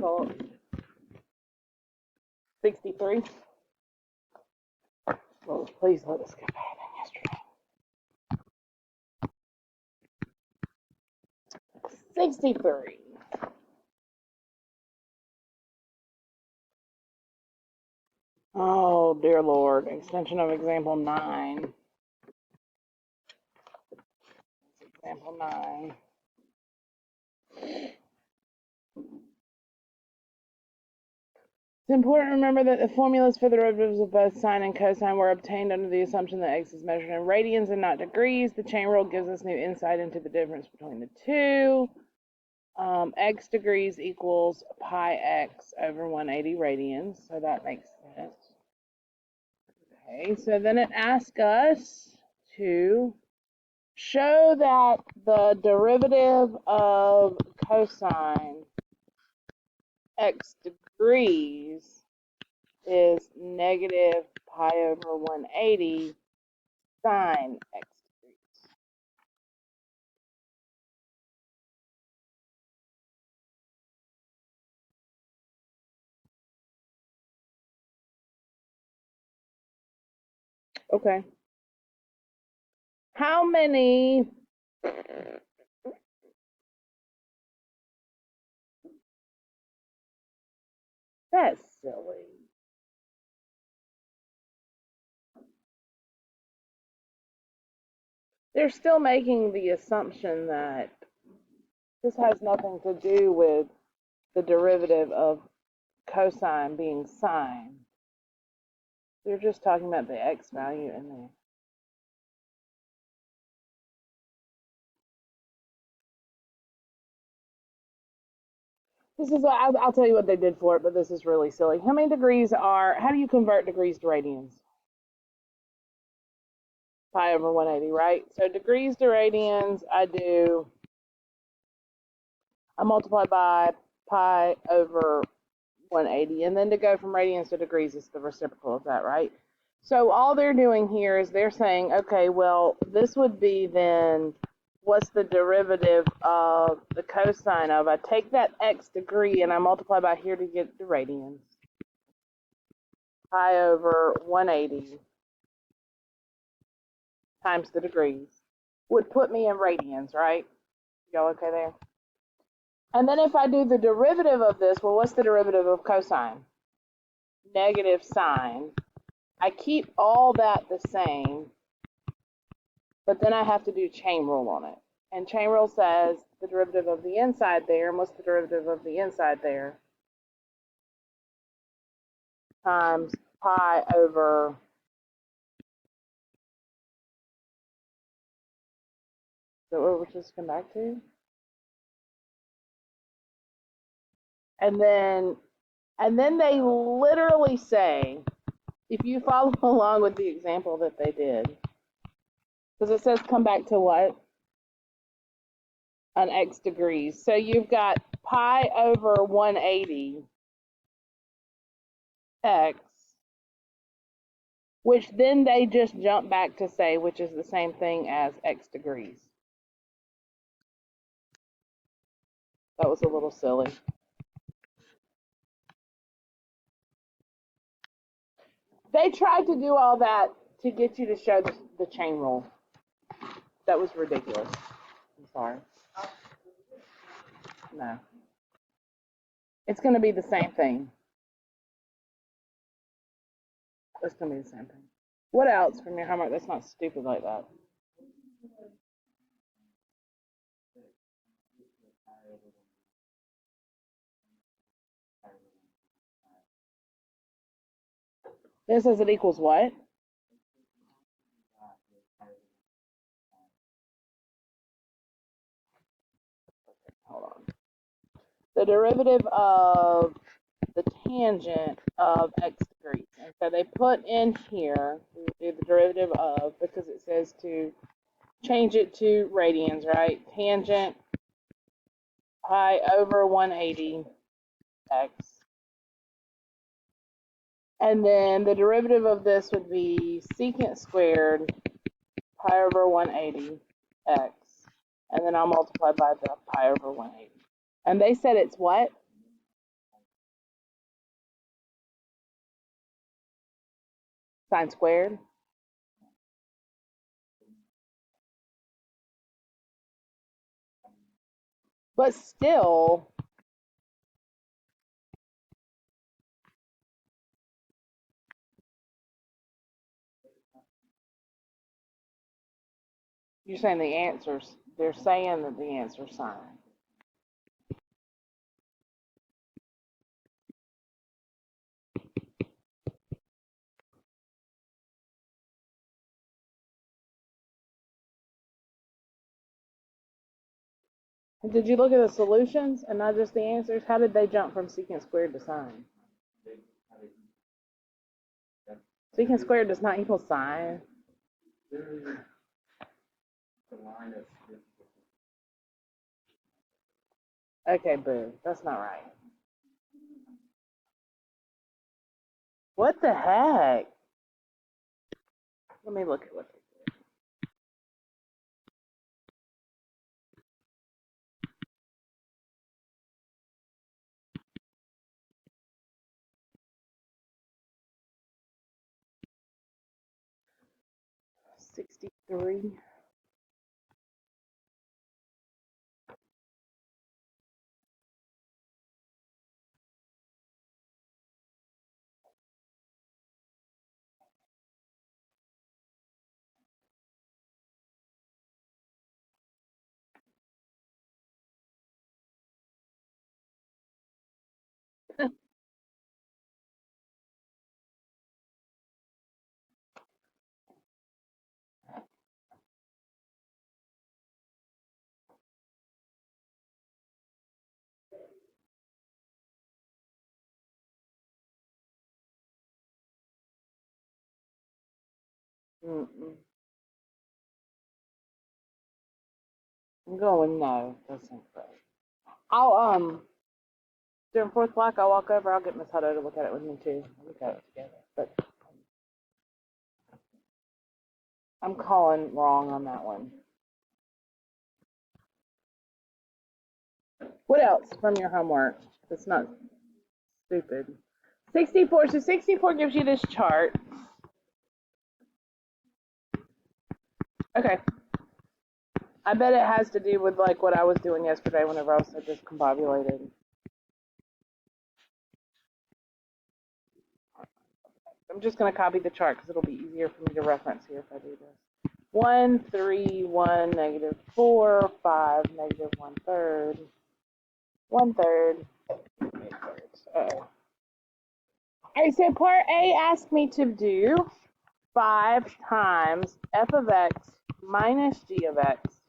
difficult. 63. Well, please let us get better than yesterday. 63. Oh, dear Lord. Extension of example 9. Example 9. It's important to remember that the formulas for the derivatives of both sine and cosine were obtained under the assumption that x is measured in radians and not degrees. The chain rule gives us new insight into the difference between the two. X degrees equals pi x over 180 radians, so that makes sense. Okay, so then it asks us to show that the derivative of cosine x degrees is negative pi over 180 sine x degrees. Okay. How many that's silly. They're still making the assumption that this has nothing to do with the derivative of cosine being sine. They're just talking about the x value in there. This is what I'll tell you what they did for it, but this is really silly. How many degrees how do you convert degrees to radians? Pi over 180, right? So degrees to radians, I multiply by pi over 180, and then to go from radians to degrees is the reciprocal of that, right? So all they're doing here is they're saying, okay, well, this would be then, what's the derivative of the cosine of? I take that x degree and I multiply by here to get the radians. Pi over 180 times the degrees would put me in radians, right? Y'all okay there? And then if I do the derivative of this, well, what's the derivative of cosine? Negative sine. I keep all that the same, but then I have to do chain rule on it. And chain rule says the derivative of the inside there, and what's the derivative of the inside there? Times pi over so what we're just come back to? And then they literally say, if you follow along with the example that they did, because it says come back to what? An x degrees. So you've got pi over 180 x, which then they just jump back to say, which is the same thing as x degrees. That was a little silly. They tried to do all that to get you to show the chain rule. That was ridiculous. I'm sorry. No. It's going to be the same thing. It's going to be the same thing. What else from your homework that's not stupid like that? This says it equals what? Hold on. The derivative of the tangent of x degrees. And so they put in here, we do the derivative of, because it says to change it to radians, right? Tangent pi over 180 x. And then the derivative of this would be secant squared pi over 180 x. And then I'll multiply by the pi over 180. And they said it's what? Sine squared. But still, you're saying the answers, they're saying that the answer's sine. Did you look at the solutions and not just the answers? How did they jump from secant squared to sine? Secant squared does not equal sine. Okay, boo. That's not right. What the heck? Let me look at what they did. $63. I'm going no. That's incorrect. I'll during 4th block I'll walk over, I'll get Miss Hutto to look at it with me too. We'll look at it together. But I'm calling wrong on that one. What else from your homework? That's not stupid. 64. So 64 gives you this chart. Okay. I bet it has to do with like what I was doing yesterday whenever I was so discombobulated. I'm just going to copy the chart because it'll be easier for me to reference here if I do this. 1, 3, 1, negative 4, 5, negative 1/3, 1/3, 8/3. All right, so part A asked me to do 5 times f of x minus g of x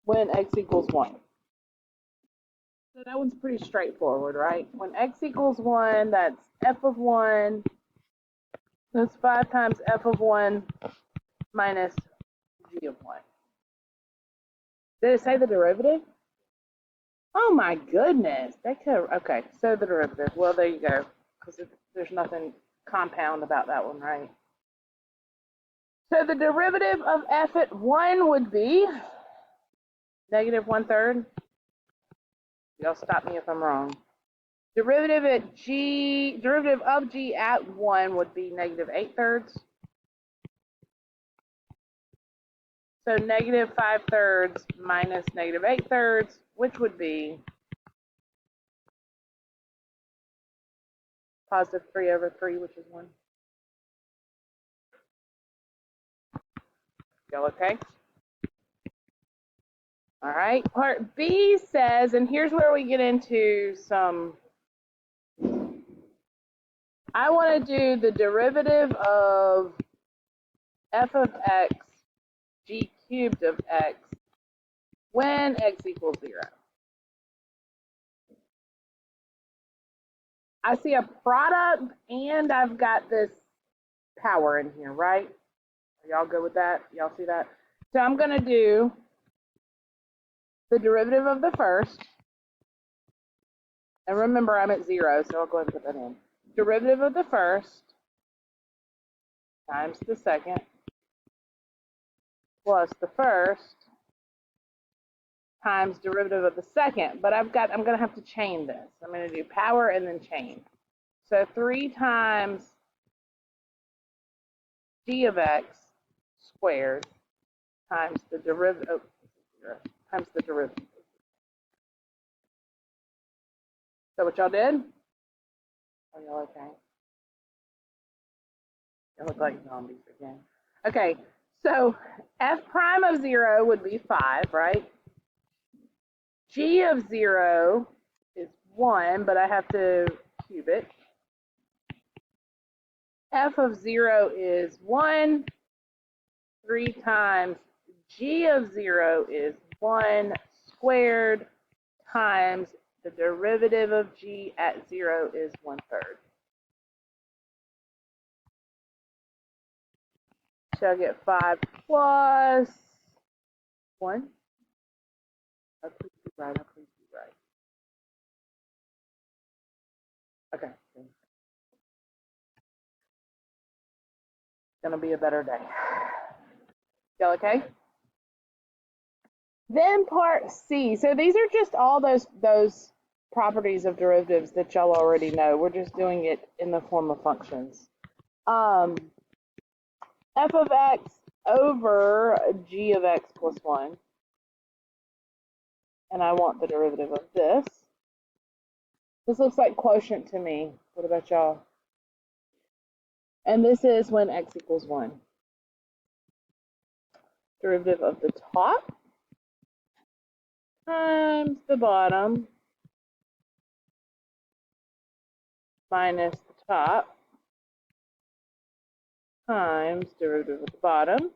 when x equals 1. So that one's pretty straightforward, right? When x equals 1, that's f of 1. That's 5 times f of 1 minus g of 1. Did it say the derivative? Oh my goodness. Okay, so the derivative. Well, there you go. Because there's nothing compound about that one, right? So the derivative of f at 1 would be negative 1/3. Y'all stop me if I'm wrong. Derivative of g at 1 would be negative 8/3. So negative 5/3 minus negative 8/3, which would be positive 3/3, which is 1. Y'all okay? All right. Part B says, and here's where we get into some. I want to do the derivative of f of x g cubed of x when x equals 0. I see a product and I've got this power in here, right? Are y'all good with that? Y'all see that? So I'm going to do the derivative of the first. And remember, I'm at 0, so I'll go ahead and put that in. Derivative of the first times the second plus the first times derivative of the second. But I'm going to have to chain this. I'm going to do power and then chain. So 3 times g of x squared times the derivative, times the derivative. So what y'all did? Oh, y'all okay? Y'all look like zombies again. Okay, so f prime of 0 would be 5, right? G of 0 is 1, but I have to cube it. F of 0 is 1. 3 times g of 0 is 1 squared times the derivative of g at 0 is 1/3. So I get 5 plus 1. Oh, please be right. Oh, please be right. Okay. It's gonna be a better day. Y'all okay? Then part C. So these are just all those properties of derivatives that y'all already know. We're just doing it in the form of functions. F of x over g of x plus 1. And I want the derivative of this. This looks like quotient to me. What about y'all? And this is when x equals 1. Derivative of the top times the bottom minus the top times derivative of the bottom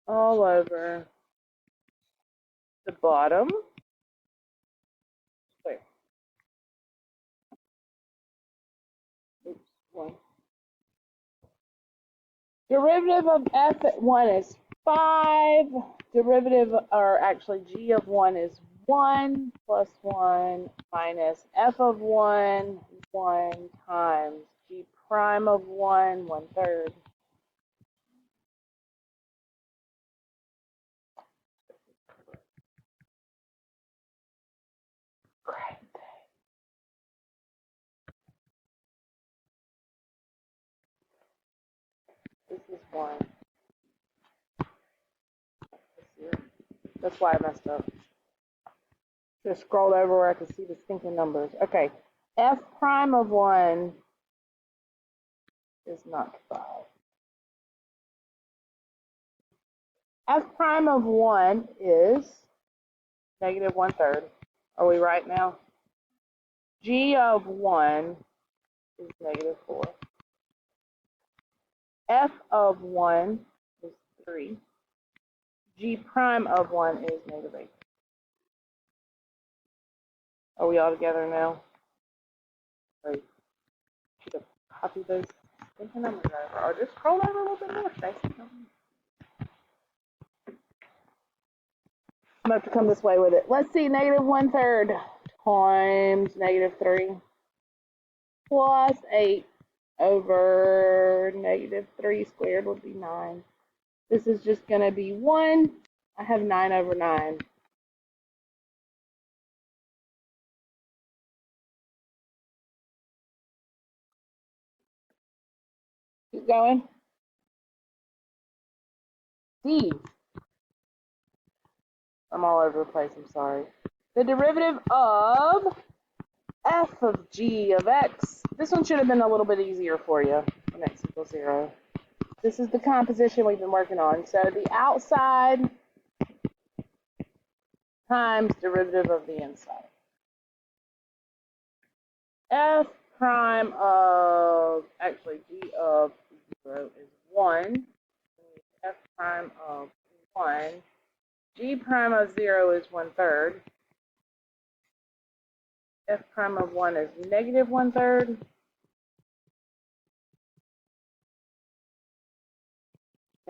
all over the bottom square. Oops, 1. Derivative of f at 1 is 5. Derivative, or actually g of 1 is 1 plus 1 minus f of 1, 1 times g prime of 1, 1/3. Great. This is 1. That's why I messed up. Just scrolled over where I could see the stinking numbers. Okay. F prime of 1 is not 5. F prime of 1 is negative 1/3. Are we right now? G of 1 is negative 4. F of 1 is 3. G prime of 1 is negative 8. Are we all together now? Wait, should have copied those stinking numbers over. Or just scroll over a little bit more, Stacy. I'm going to have to come this way with it. Let's see, negative 1/3 times negative 3 plus 8 over negative 3 squared would be 9. This is just going to be 1. I have 9 over 9. Keep going. D. I'm all over the place, I'm sorry. The derivative of f of g of x. This one should have been a little bit easier for you when x equals 0. This is the composition we've been working on. So the outside times derivative of the inside. F prime of, actually g of 0 is 1. F prime of 1. G prime of 0 is 1/3. F prime of 1 is negative 1/3.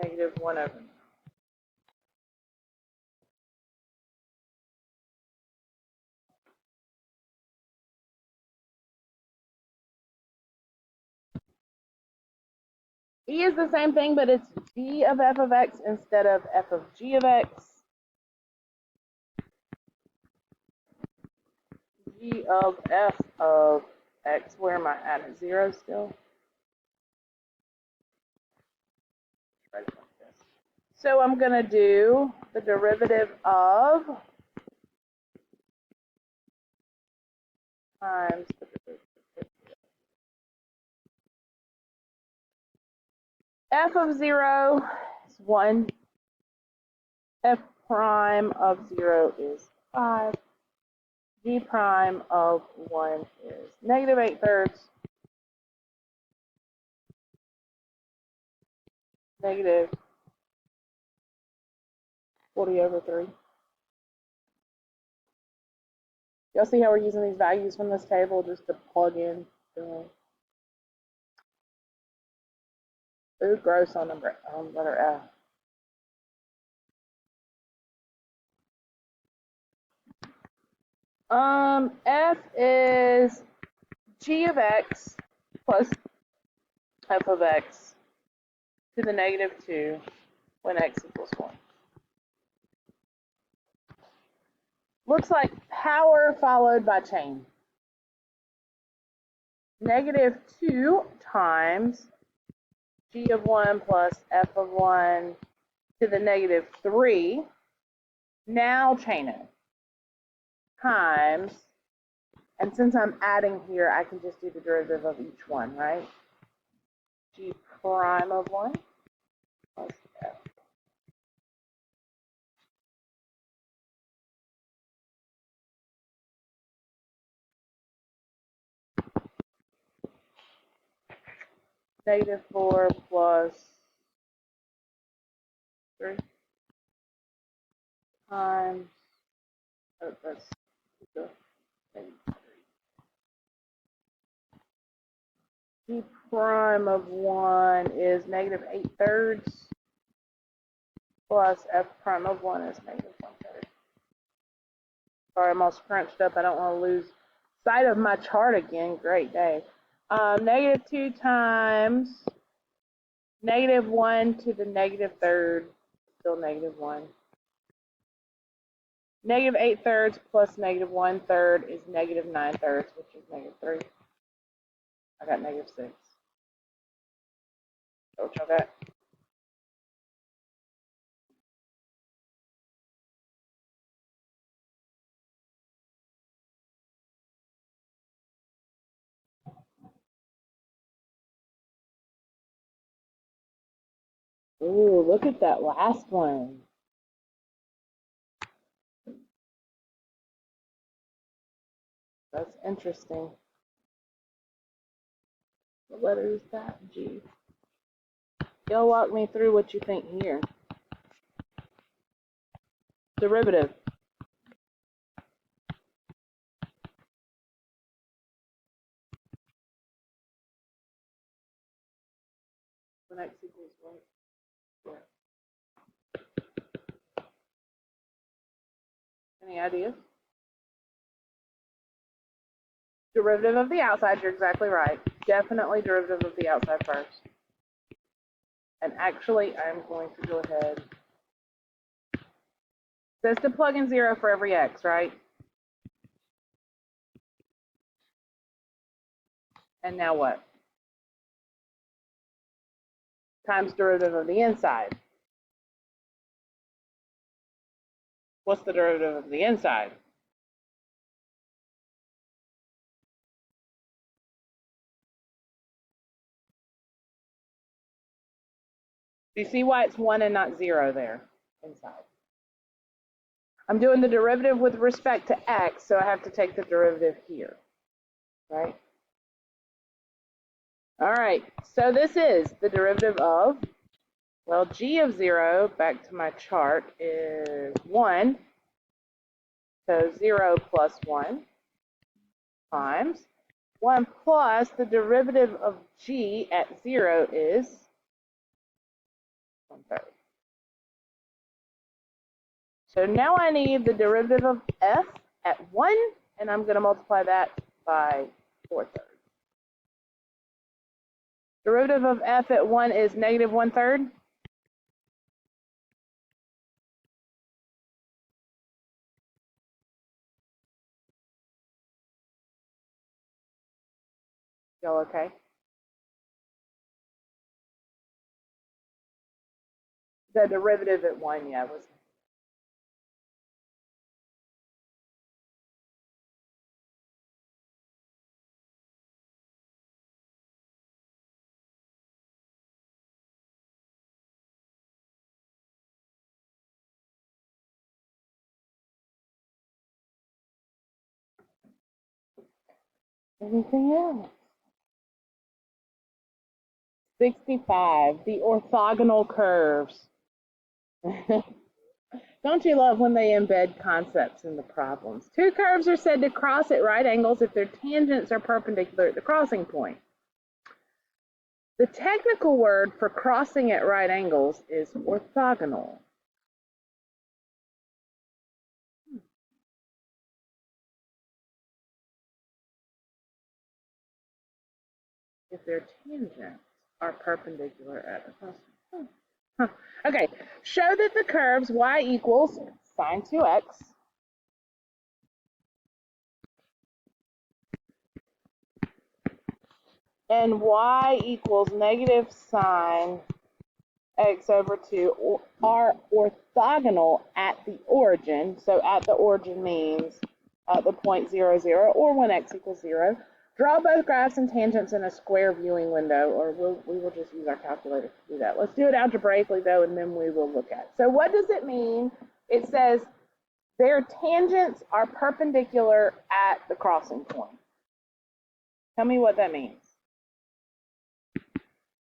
Negative 1 over 9. E is the same thing, but it's g of f of x instead of f of g of x. G of f of x, where am I at? 0 still? So I'm going to do the derivative of times the derivative f of 0 is 1, f prime of 0 is 5, g prime of 1 is negative 8/3, negative 40/3. Y'all see how we're using these values from this table just to plug in? Ooh, gross on letter F. F is g of x plus f of x to the negative 2 when x equals 1. Looks like power followed by chain. Negative 2 times g of 1 plus f of 1 to the negative 3. Now chain it. Times, and since I'm adding here, I can just do the derivative of each one, right? G prime of 1 plus f. Negative 4 plus 3 times, that's the g prime of 1 is negative 8/3 plus f prime of 1 is negative 1/3. Sorry, I'm all scrunched up. I don't want to lose sight of my chart again. Great day. Negative 2 times negative 1 to the negative 3rd, still negative 1. Negative 8/3 plus negative 1/3 is negative 9/3, which is negative 3. I got negative 6. So what y'all got? Ooh, look at that last one. That's interesting. What letter is that? G. Y'all walk me through what you think here. Derivative. When x equals 1. Yeah. Any ideas? Derivative of the outside, you're exactly right. Definitely derivative of the outside first. And actually, I'm going to go ahead. It says to plug in 0 for every x, right? And now what? Times derivative of the inside. What's the derivative of the inside? Do you see why it's 1 and not 0 there inside? I'm doing the derivative with respect to x, so I have to take the derivative here, right? All right, so this is the derivative of, well, g of 0, back to my chart, is 1. So 0 plus 1 times 1 plus the derivative of g at 0 is 1/3. So now I need the derivative of f at 1, and I'm going to multiply that by 4/3. Derivative of f at 1 is negative 1/3. Y'all okay? The derivative at 1, yeah, was. Anything else? 65, the orthogonal curves. Don't you love when they embed concepts in the problems? Two curves are said to cross at right angles if their tangents are perpendicular at the crossing point. The technical word for crossing at right angles is orthogonal. If their tangents are perpendicular at the crossing point. Okay, show that the curves y equals sine 2x and y equals negative sine x over 2 are orthogonal at the origin. So at the origin means at the point 0, 0, or when x equals 0. Draw both graphs and tangents in a square viewing window, or we will just use our calculator to do that. Let's do it algebraically, though, and then we will look at it. So what does it mean? It says their tangents are perpendicular at the crossing point. Tell me what that means.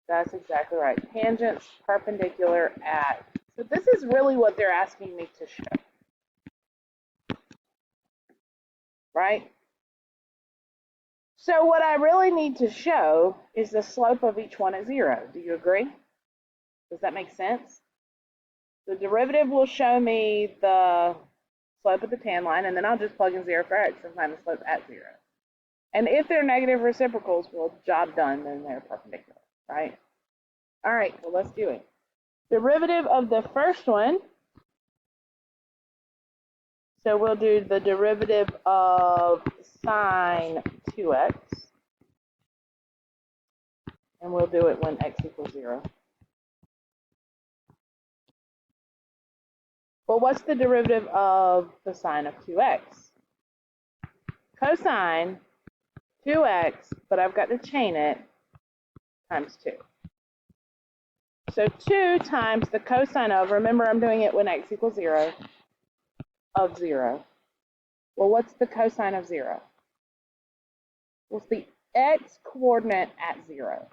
That's exactly right. Tangents perpendicular at. So this is really what they're asking me to show. Right? So what I really need to show is the slope of each one at 0. Do you agree? Does that make sense? The derivative will show me the slope of the tan line, and then I'll just plug in 0 for x and find the slope at 0. And if they're negative reciprocals, well, job done, then they're perpendicular, right? All right, well, let's do it. Derivative of the first one. So we'll do the derivative of sine 2x. And we'll do it when x equals 0. Well, what's the derivative of the sine of 2x? Cosine 2x, but I've got to chain it, times 2. So 2 times the cosine of, remember I'm doing it when x equals 0, of 0. Well, what's the cosine of 0? What's the x coordinate at 0?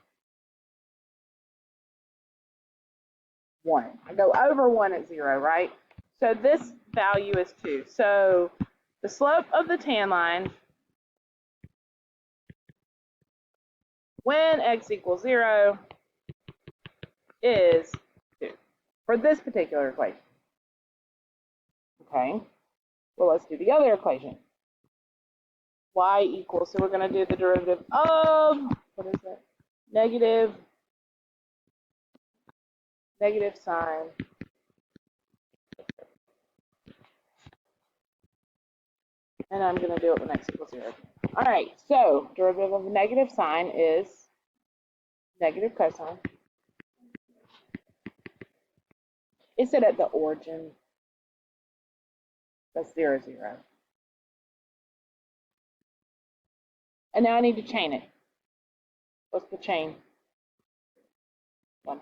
1. I go over 1 at 0, right? So this value is 2. So the slope of the tan line when x equals 0 is 2 for this particular equation. Okay, well, let's do the other equation. Y equals, so we're going to do the derivative of, what is that? Negative sine. And I'm going to do it when x equals 0. All right, so derivative of negative sine is negative cosine. Is it at the origin? That's 0, 0. And now I need to chain it. What's the chain? 1/2.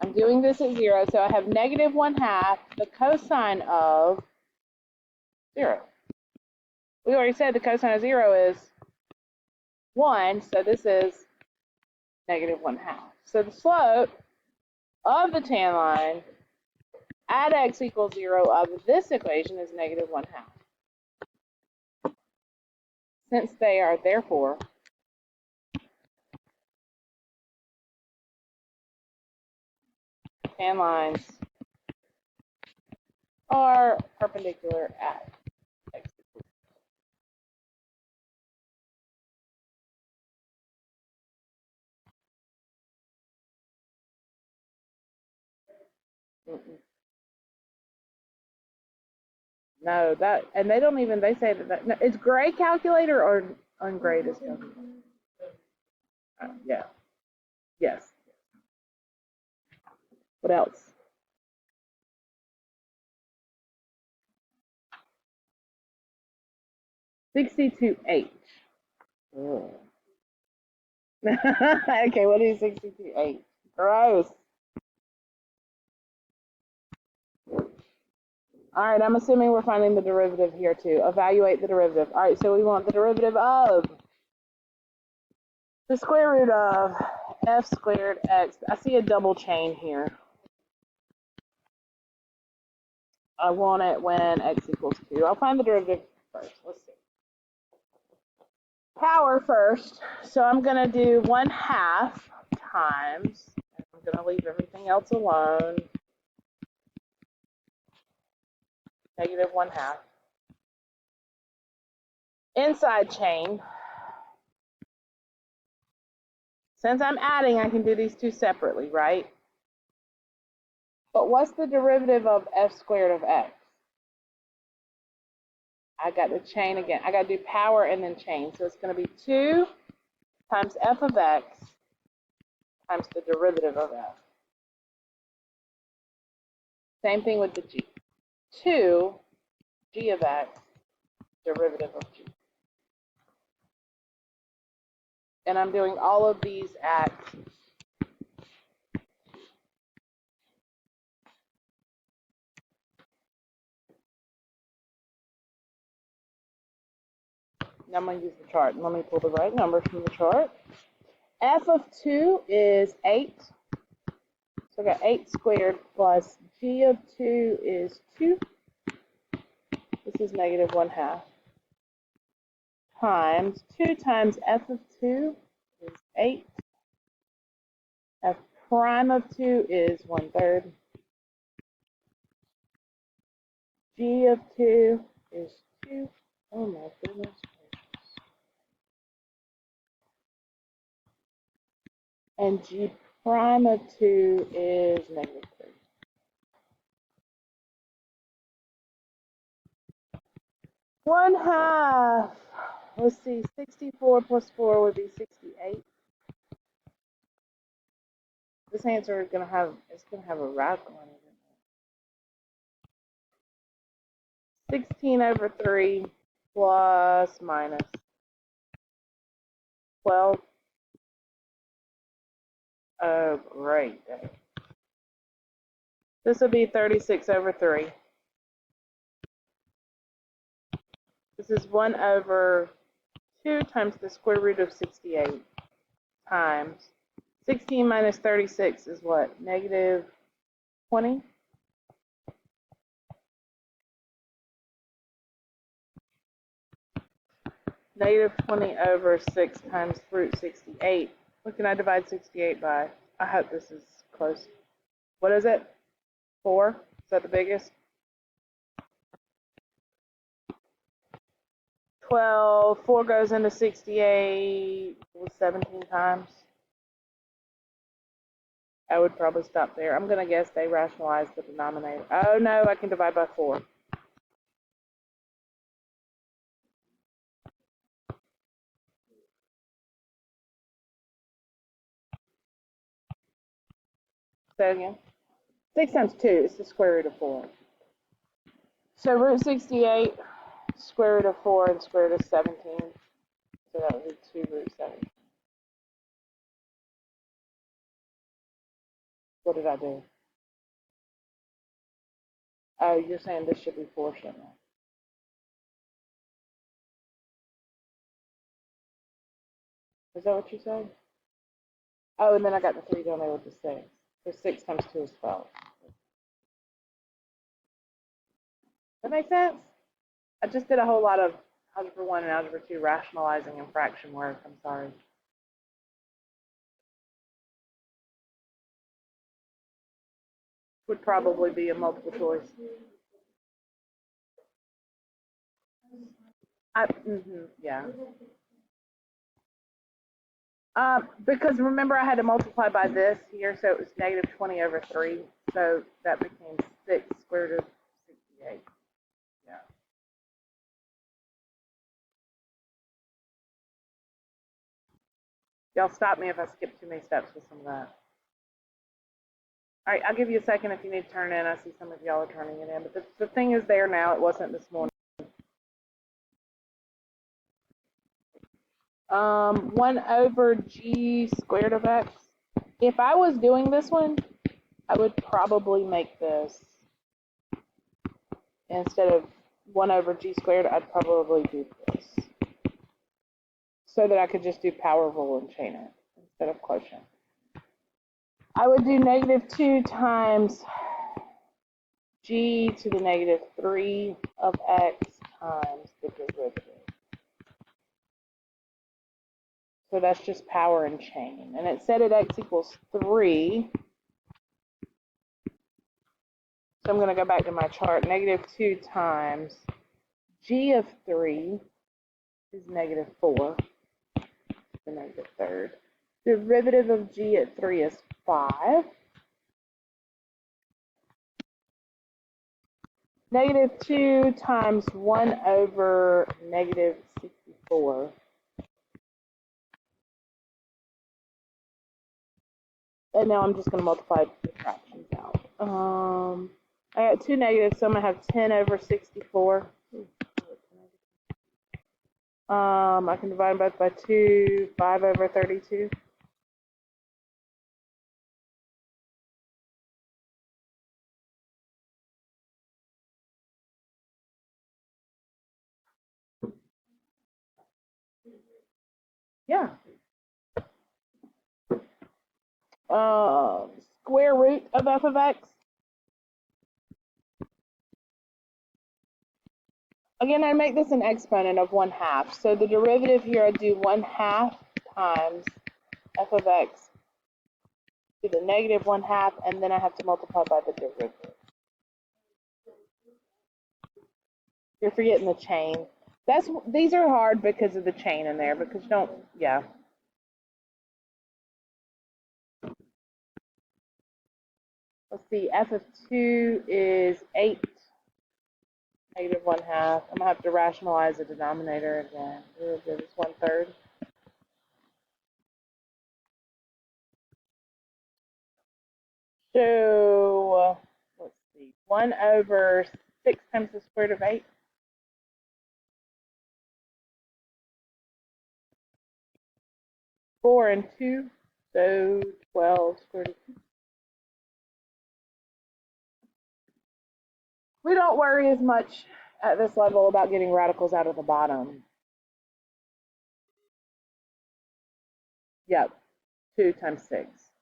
I'm doing this at 0, so I have negative 1/2, the cosine of 0. We already said the cosine of 0 is 1, so this is negative 1/2. So the slope of the tan line at x equals 0 of this equation is negative 1/2. Since they are therefore tan lines are perpendicular at x equals 0. No, that, and they don't even, they say that, no, is gray calculator or ungrayed is calculator? Yeah. Yes. What else? (62H). Okay, what is 62H? Gross. All right, I'm assuming we're finding the derivative here too. Evaluate the derivative. All right, so we want the derivative of the square root of f squared x. I see a double chain here. I want it when x equals 2. I'll find the derivative first. Let's see. Power first. So I'm going to do 1/2 times. I'm going to leave everything else alone. Negative 1/2. Inside chain. Since I'm adding, I can do these two separately, right? But what's the derivative of f squared of x? I got the chain again. I got to do power and then chain. So it's going to be 2 times f of x times the derivative of f. Same thing with the g. 2 g of x, derivative of g. And I'm doing all of these at now I'm going to use the chart. Let me pull the right numbers from the chart. F of 2 is 8. So I got 8 squared plus g of 2 is 2. This is negative 1/2. Times 2 times f of 2 is 8. F prime of 2 is 1/3. G of 2 is 2. Oh my goodness. And g prime of 2 is negative 3. 1/2. Let's see, 64 plus 4 would be 68. This answer is going to have, it's going to have a radical in it. 16 over 3 plus minus 12. Oh, great. This will be 36 over 3. This is 1 over 2 times the square root of 68 times 16 minus 36 is what? Negative 20? Negative 20 over 6 times root 68. What can I divide 68 by? I hope this is close. What is it? 4? Is that the biggest? 12. 4 goes into 68 17 times. I would probably stop there. I'm going to guess they rationalize the denominator. Oh, no, I can divide by 4. Say it again. 6 times 2 is the square root of 4. So root 68, square root of 4, and square root of 17. So that would be 2 root 17. What did I do? Oh, you're saying this should be 4, shouldn't it? Is that what you said? Oh, and then I got the 3 down there with the 6. So 6 times 2 is 12. That makes sense? I just did a whole lot of Algebra 1 and Algebra 2 rationalizing and fraction work. I'm sorry. Would probably be a multiple choice. Yeah. Because remember I had to multiply by this here, so it was negative 20 over 3. So that became 6 square root of 68. Yeah. Y'all stop me if I skip too many steps with some of that. All right, I'll give you a second if you need to turn it in. I see some of y'all are turning it in, but the thing is there now. It wasn't this morning. 1 over g squared of x. If I was doing this one, I would probably make this instead of 1 over g squared. I'd probably do this so that I could just do power rule and chain it instead of quotient. I would do -2 times g to the -3 of x times the derivative. So that's just power and chain. And it said at x equals 3. So I'm going to go back to my chart. -2 times g of 3 is -4, the -3rd. Derivative of g at 3 is 5. -2 times 1 over -64. And now I'm just going to multiply the fractions out. I got 2 negatives, so I'm going to have 10 over 64. I can divide both by 2, 5 over 32. Yeah. Square root of f of x. Again, I make this an exponent of 1/2. So the derivative here, I do 1/2 times f of x to the -1/2, and then I have to multiply by the derivative. You're forgetting the chain. These are hard because of the chain in there, because you don't, yeah. Let's see, f of 2 is 8, -1/2. I'm going to have to rationalize the denominator again. Derivative is 1/3. So, let's see, 1 over 6 times the square root of 8. Four and 2, so 12 square root of 2. We don't worry as much at this level about getting radicals out of the bottom. Yep, 2 times 6.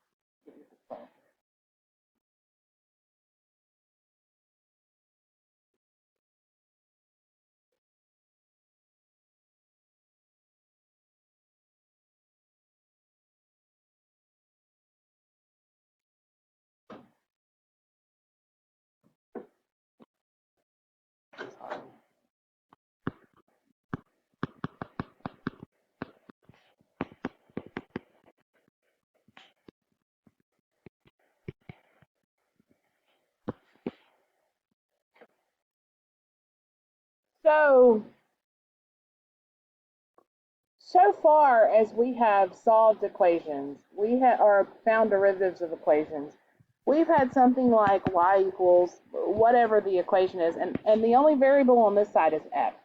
So far as we have solved equations, or found derivatives of equations, we've had something like y equals whatever the equation is, and the only variable on this side is x,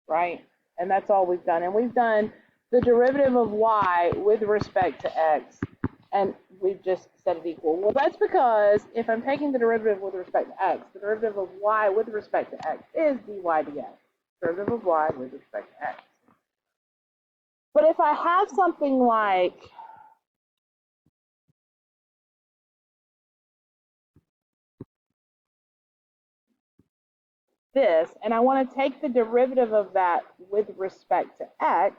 right? And that's all we've done. And we've done the derivative of y with respect to x, and we've just set it equal. Well, that's because if I'm taking the derivative with respect to x, the derivative of y with respect to x is dy dx. Derivative of y with respect to x. But if I have something like this, and I want to take the derivative of that with respect to x,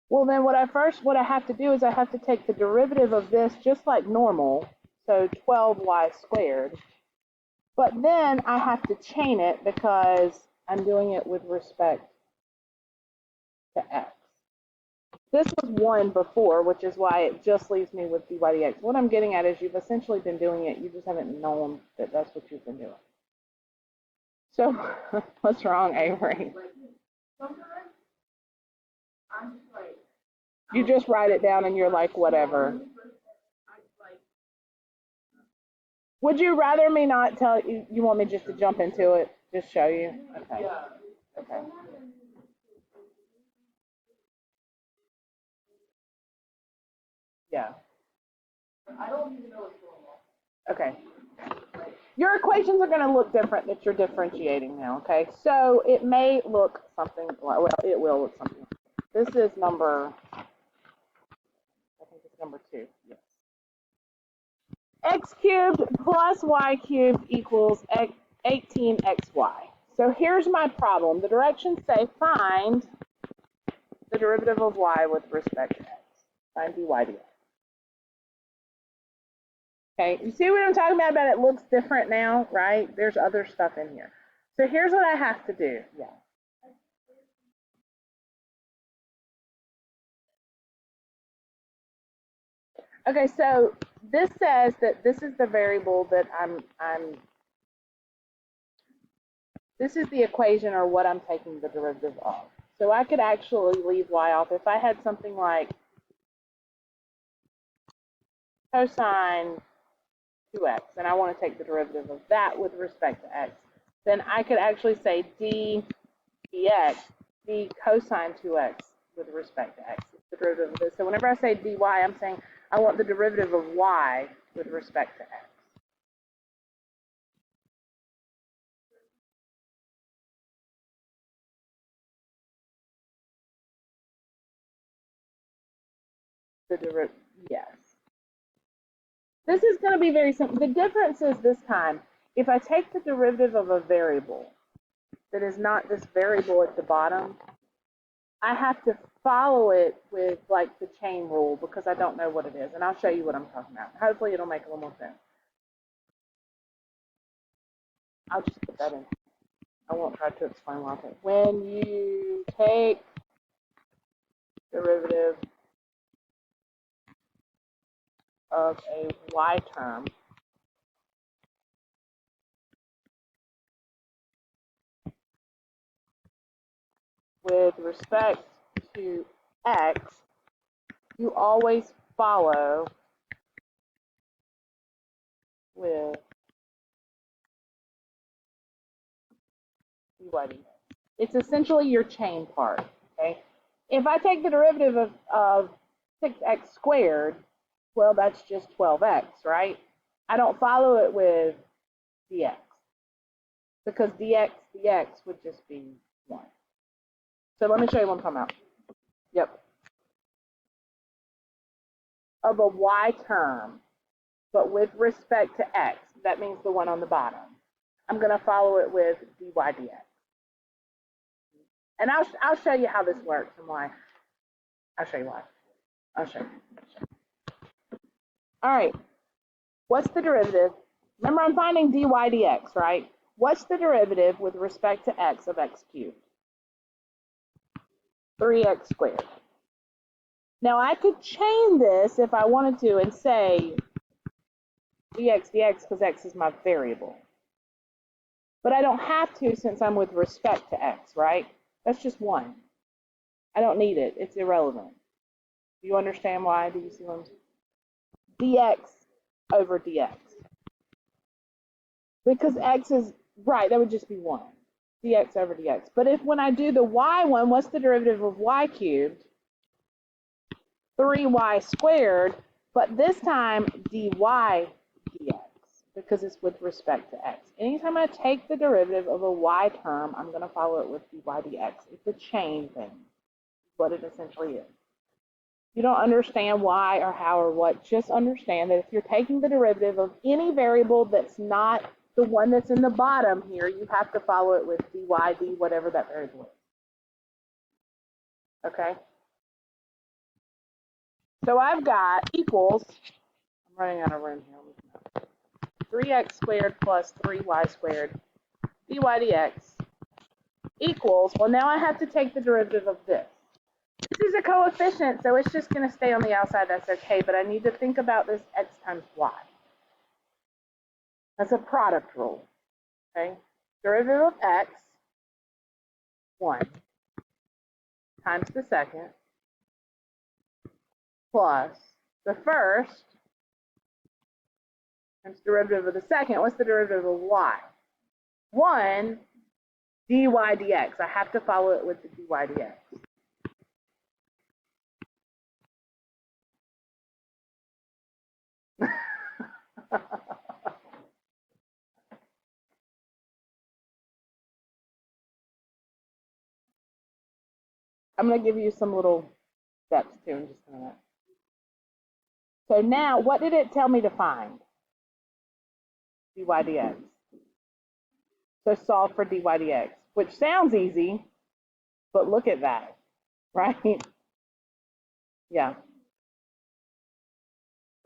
well, then what I have to do is I have to take the derivative of this just like normal, so 12y squared, but then I have to chain it because I'm doing it with respect to x. This was 1 before, which is why it just leaves me with dy dx. What I'm getting at is you've essentially been doing it, you just haven't known that that's what you've been doing. So, what's wrong, Avery? You just write it down and you're like, whatever. Would you rather me not tell you? You want me just to jump into it? Just show you? Okay. Okay. Yeah. Okay. Your equations are going to look different that you're differentiating now, okay? So it may look something, well, it will look something. This is number, I think it's number 2, yes. X cubed plus y cubed equals 18xy. So here's my problem. The directions say find the derivative of y with respect to x. Find dy dx. Okay, you see what I'm talking about? It looks different now, right? There's other stuff in here. So here's what I have to do. Yeah. Okay, so this says that this is the variable that this is the equation or what I'm taking the derivative of. So I could actually leave y off. If I had something like cosine 2x, and I want to take the derivative of that with respect to x, then I could actually say d dx, d cosine 2x with respect to x. It's the derivative of this. So whenever I say dy, I'm saying I want the derivative of y with respect to x. The derivative, yes. This is going to be very simple. The difference is this time, if I take the derivative of a variable that is not this variable at the bottom, I have to follow it with like the chain rule because I don't know what it is. And I'll show you what I'm talking about. Hopefully it'll make a little more sense. I'll just put that in. I won't try to explain why. When you take derivative of a y term, with respect to x, you always follow with dy dx. It's essentially your chain part, okay? If I take the derivative of 6x squared, well, that's just 12x, right? I don't follow it with dx because dx would just be 1. So let me show you what I'm talking about. Yep. Of a y term, but with respect to x, that means the one on the bottom. I'm going to follow it with dy dx. And I'll show you how this works and why. I'll show you why. I'll show you. All right. What's the derivative? Remember, I'm finding dy dx, right? What's the derivative with respect to x of x cubed? 3x squared. Now, I could chain this if I wanted to and say dx dx because x is my variable. But I don't have to since I'm with respect to x, right? That's just 1. I don't need it. It's irrelevant. Do you understand why? Do you see what I'm saying? Dx over dx. Because x is, right, that would just be 1. Dx over dx. But if when I do the y one, what's the derivative of y cubed? 3y squared, but this time dy dx, because it's with respect to x. Anytime I take the derivative of a y term, I'm going to follow it with dy dx. It's a chain thing, what it essentially is. You don't understand why or how or what, just understand that if you're taking the derivative of any variable that's not the one that's in the bottom here, you have to follow it with dy, d, whatever that variable is. Okay? So I've got equals, I'm running out of room here, 3x squared plus 3y squared dy dx equals, well, now I have to take the derivative of this. This is a coefficient, so it's just going to stay on the outside. That's okay, but I need to think about this x times y. That's a product rule, okay? Derivative of x, 1, times the second, plus the first times derivative of the second. What's the derivative of y? 1 dy dx. I have to follow it with the dy dx. I'm going to give you some little steps too in just a minute. So now, what did it tell me to find? Dy dx. So solve for dy dx, which sounds easy, but look at that, right? Yeah.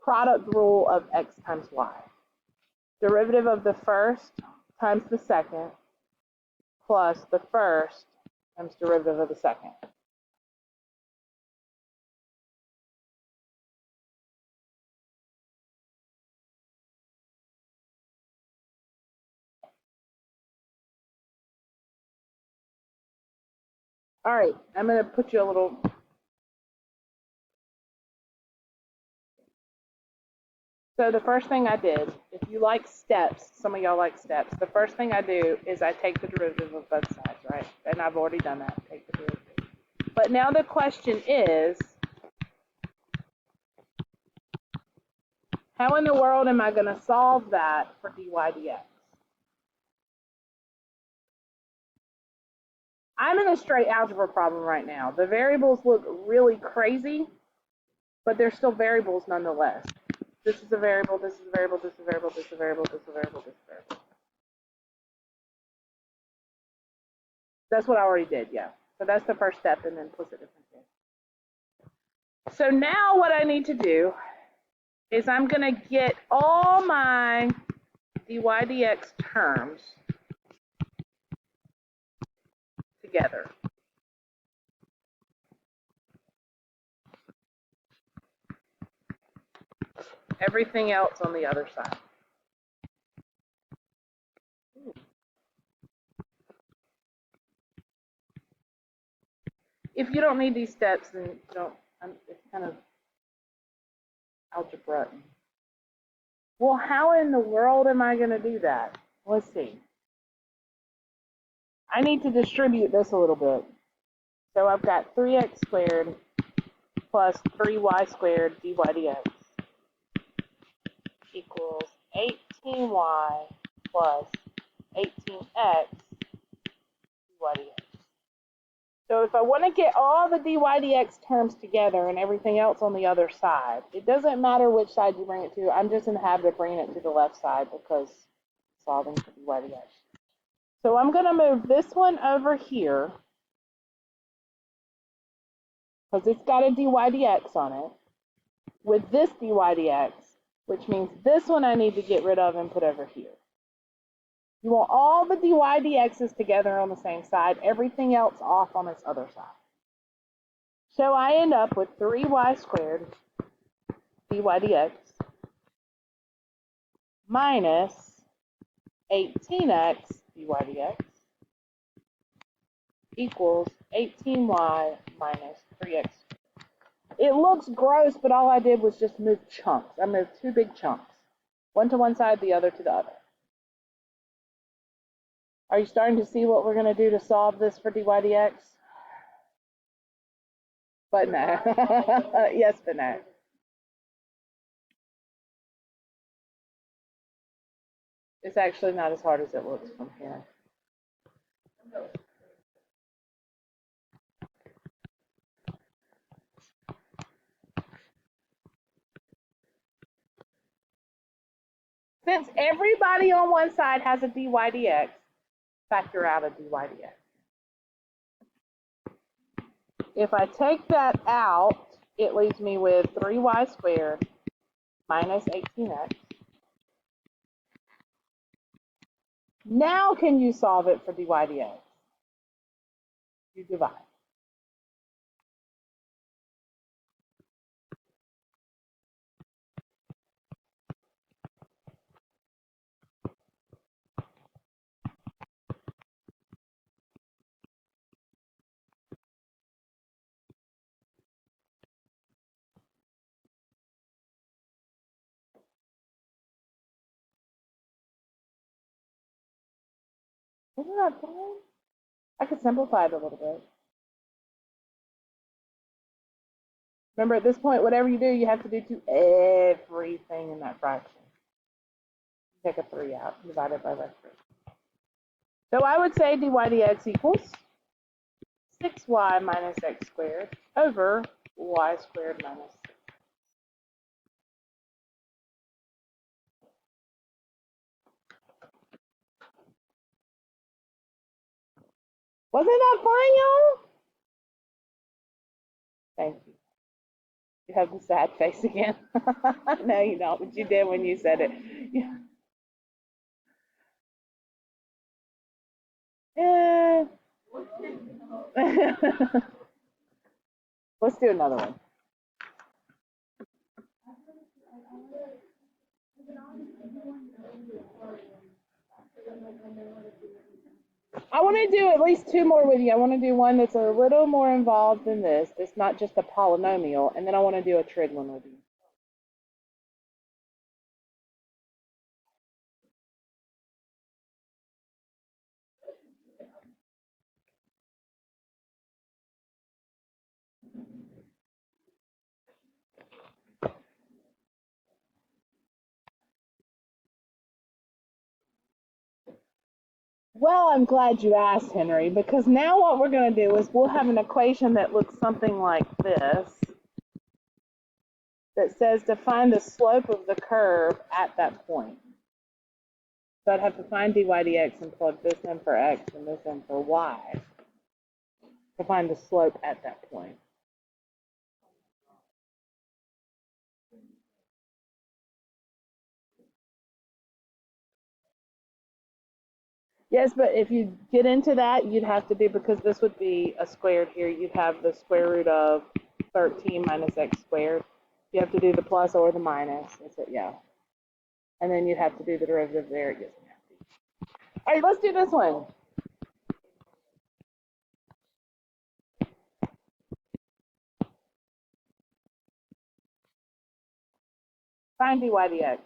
Product rule of x times y. Derivative of the first times the second plus the first times derivative of the second. All right, I'm going to put you a little. So the first thing I did, if you like steps, some of y'all like steps, the first thing I do is I take the derivative of both sides, right? And I've already done that, take the derivative. But now the question is, how in the world am I going to solve that for dy dx? I'm in a straight algebra problem right now. The variables look really crazy, but they're still variables nonetheless. This is a variable, this is a variable, this is a variable, this is a variable, this is a variable, this is a variable. That's what I already did, yeah. So that's the first step in implicit differentiation. So now what I need to do is I'm going to get all my dy dx terms together. Everything else on the other side. If you don't need these steps, then don't. It's kind of algebra. Well, how in the world am I going to do that? Let's see. I need to distribute this a little bit. So I've got 3x squared plus 3y squared dy dx equals 18y plus 18x dy dx. So if I want to get all the dy dx terms together and everything else on the other side, it doesn't matter which side you bring it to. I'm just in the habit of bringing it to the left side because solving for dy dx. So I'm going to move this one over here because it's got a dy dx on it with this dy dx, which means this one I need to get rid of and put over here. You want all the dy dx's together on the same side, everything else off on its other side. So I end up with 3y squared dy dx minus 18x dy dx equals 18y minus 3x. It looks gross, but all I did was just move chunks. I moved two big chunks, one to one side, the other to the other. Are you starting to see what we're going to do to solve this for dy dx? But no. Yes, but no. It's actually not as hard as it looks from here. Since everybody on one side has a dy dx, factor out a dy dx. If I take that out, it leaves me with 3y squared minus 18x. Now can you solve it for dy dx? You divide. Isn't that fun? I could simplify it a little bit. Remember, at this point, whatever you do, you have to do to everything in that fraction. Take a 3 out, divide it by that 3. So I would say dy dx equals 6y minus x squared over y squared minus 6. Wasn't that fun, y'all? Thank you. You have the sad face again. No, you don't, but you did when you said it. Yeah. Let's do another one. I want to do at least 2 more with you. I want to do one that's a little more involved than this. It's not just a polynomial. And then I want to do a trig one with you. Well, I'm glad you asked, Henry, because now what we're going to do is we'll have an equation that looks something like this, that says to find the slope of the curve at that point. So I'd have to find dy dx and plug this in for x and this in for y to find the slope at that point. Yes, but if you get into that, you'd have to do, because this would be a squared here, you'd have the square root of 13 minus x squared. You have to do the plus or the minus. Yeah. And then you'd have to do the derivative there. It gets nasty. All right, let's do this one. Find dy dx.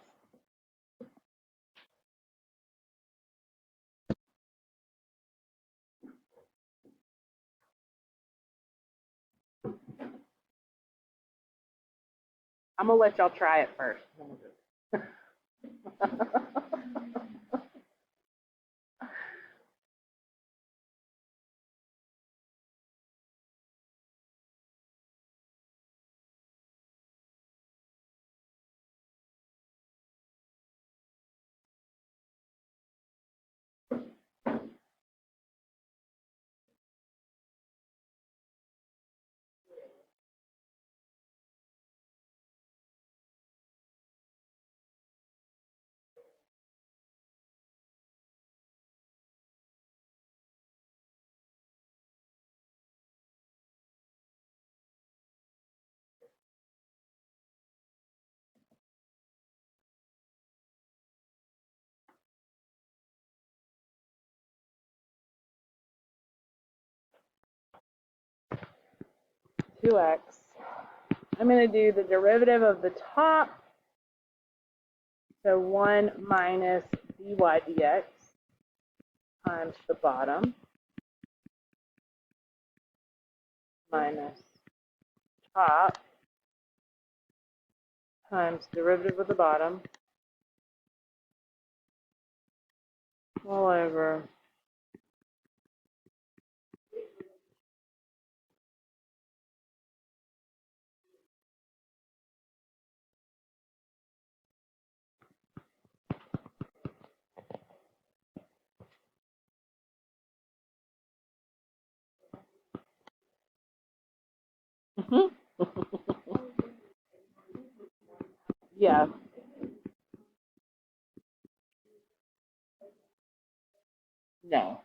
I'm going to let y'all try it first. $2x. I'm going to do the derivative of the top. So 1 minus dy dx times the bottom minus top times derivative of the bottom all over yeah. No.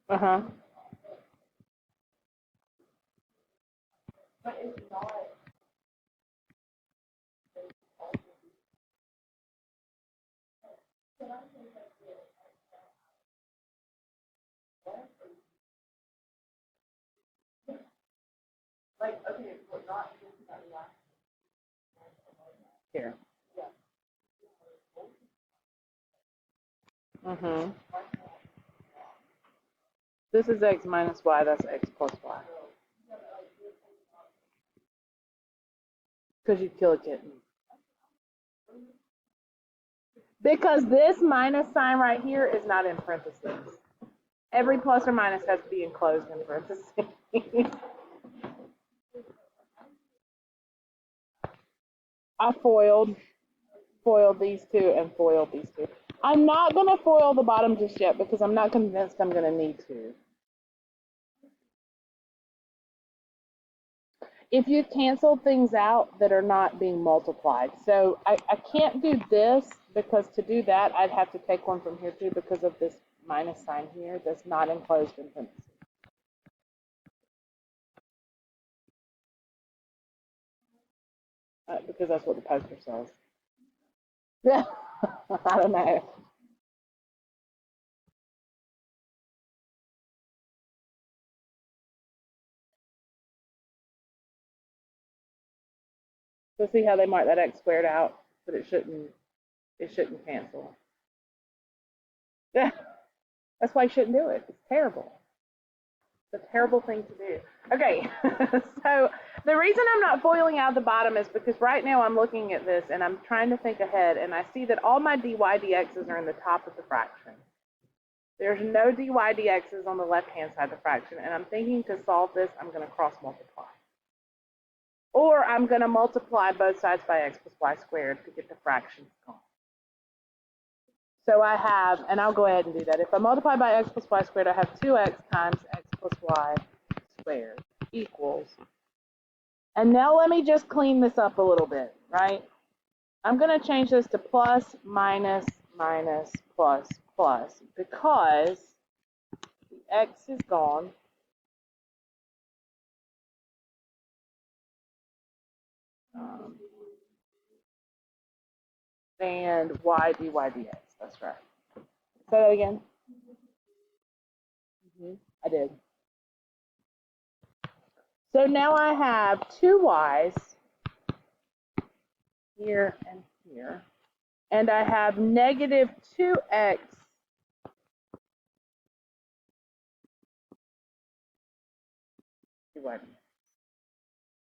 Uh-huh. Here. Mm-hmm. This is x minus y, that's x plus y. Because you kill a kitten. Because this minus sign right here is not in parentheses. Every plus or minus has to be enclosed in parentheses. I foiled these two and foiled these two. I'm not going to foil the bottom just yet because I'm not convinced I'm going to need to. If you cancel things out that are not being multiplied. So I can't do this because to do that, I'd have to take one from here too because of this minus sign here that's not enclosed in parentheses. Because that's what the poster says. Yeah, I don't know. So see how they mark that x squared out, but it shouldn't cancel. Yeah, that's why you shouldn't do it. It's terrible. It's a terrible thing to do. Okay, so the reason I'm not foiling out the bottom is because right now I'm looking at this and I'm trying to think ahead, and I see that all my dy dx's are in the top of the fraction. There's no dy dx's on the left-hand side of the fraction, and I'm thinking to solve this, I'm going to cross multiply. Or I'm going to multiply both sides by x plus y squared to get the fractions gone. So I have, and I'll go ahead and do that. If I multiply by x plus y squared, I have 2x times x plus y squared equals. And now let me just clean this up a little bit, right? I'm going to change this to plus, minus, minus, plus, plus, because the x is gone. And y dy dx, that's right. Say that again. I did. So now I have two y's here and here, and I have negative 2x dy dx.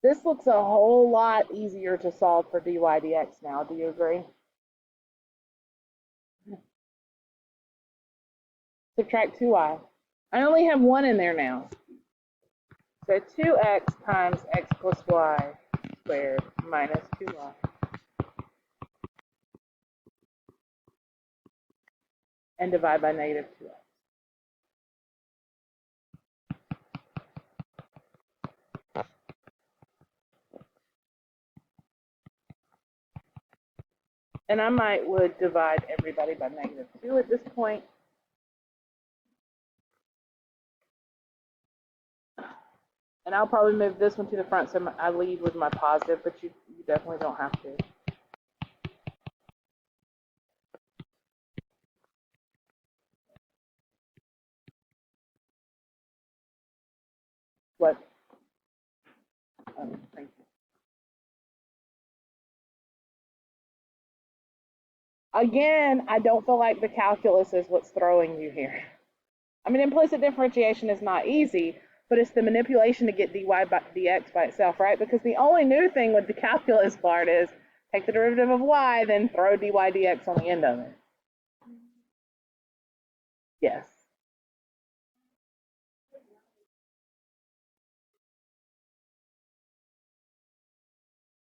This looks a whole lot easier to solve for dy dx now. Do you agree? Subtract 2y. I only have 1 in there now. So 2x times x plus y squared minus 2y. And divide by negative 2x. And I would divide everybody by negative 2 at this point. And I'll probably move this one to the front so I lead with my positive, but you definitely don't have to. What? Thank you. Again, I don't feel like the calculus is what's throwing you here. I mean, implicit differentiation is not easy, but it's the manipulation to get dy by dx by itself, right? Because the only new thing with the calculus part is take the derivative of y, then throw dy dx on the end of it. Yes.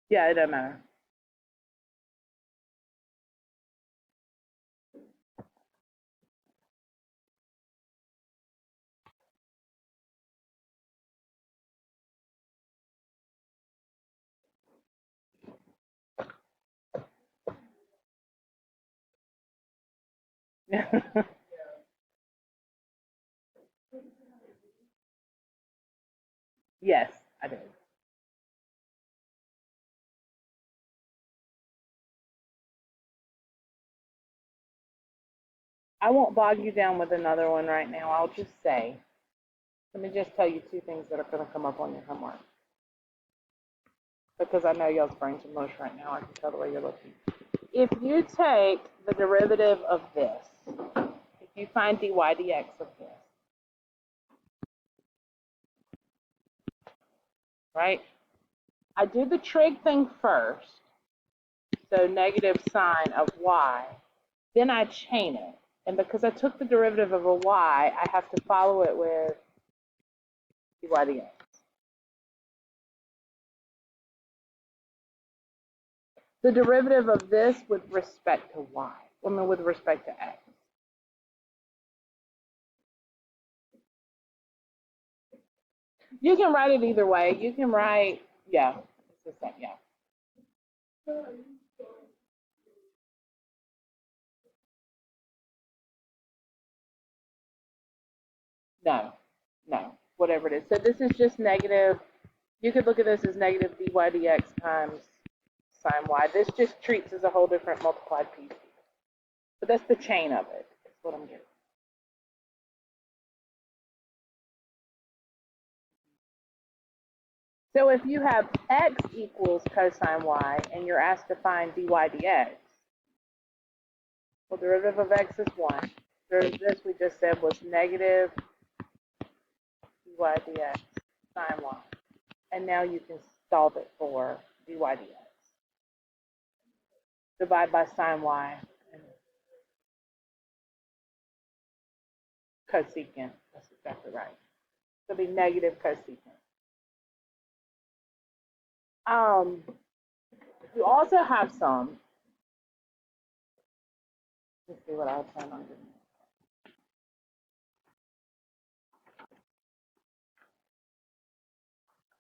Yeah, it doesn't matter. Yes, I did. I won't bog you down with another one right now. I'll just say, let me just tell you two things that are going to come up on your homework. because I know y'all's brains are mush right now. I can tell the way you're looking. If you take the derivative of this, if you find dy dx of this, right? I do the trig thing first, so negative sine of y. Then I chain it. And because I took the derivative of a y, I have to follow it with dy dx. The derivative of this with respect to y, with respect to x. You can write it either way. You can write, yeah, it's the same, yeah. No, whatever it is. So this is just negative. You could look at this as negative dy dx times sine y. This just treats as a whole different multiplied piece. But that's the chain of it. That's what I'm getting. So if you have x equals cosine y and you're asked to find dy dx, well, derivative of x is 1. This we just said was negative dy dx sine y. And now you can solve it for dy dx. Divide by sine y and cosecant. That's exactly right. So it'll be negative cosecant. You also have some. Let's see what I plan on doing.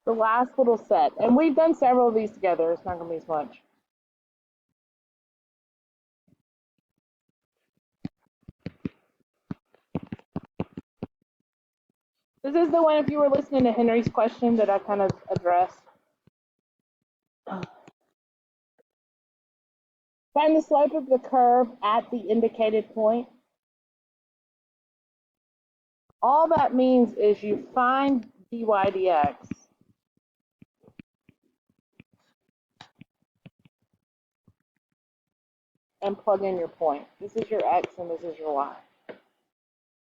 The last little set, and we've done several of these together. It's not going to be as much. This is the one, if you were listening to Henry's question, that I kind of addressed. Find the slope of the curve at the indicated point. All that means is you find dy dx and plug in your point. This is your x and this is your y.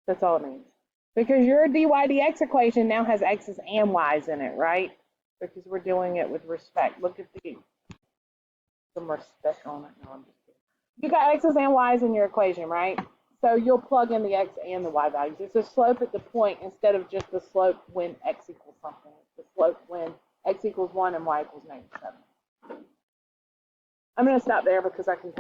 That's all it means. Because your dy dx equation now has x's and y's in it, right? Because we're doing it with respect. Look at some respect on it. No, I'm just kidding. You got x's and y's in your equation, right? So you'll plug in the x and the y values. It's a slope at the point instead of just the slope when x equals something. It's the slope when x equals 1 and y equals -7. I'm going to stop there because I can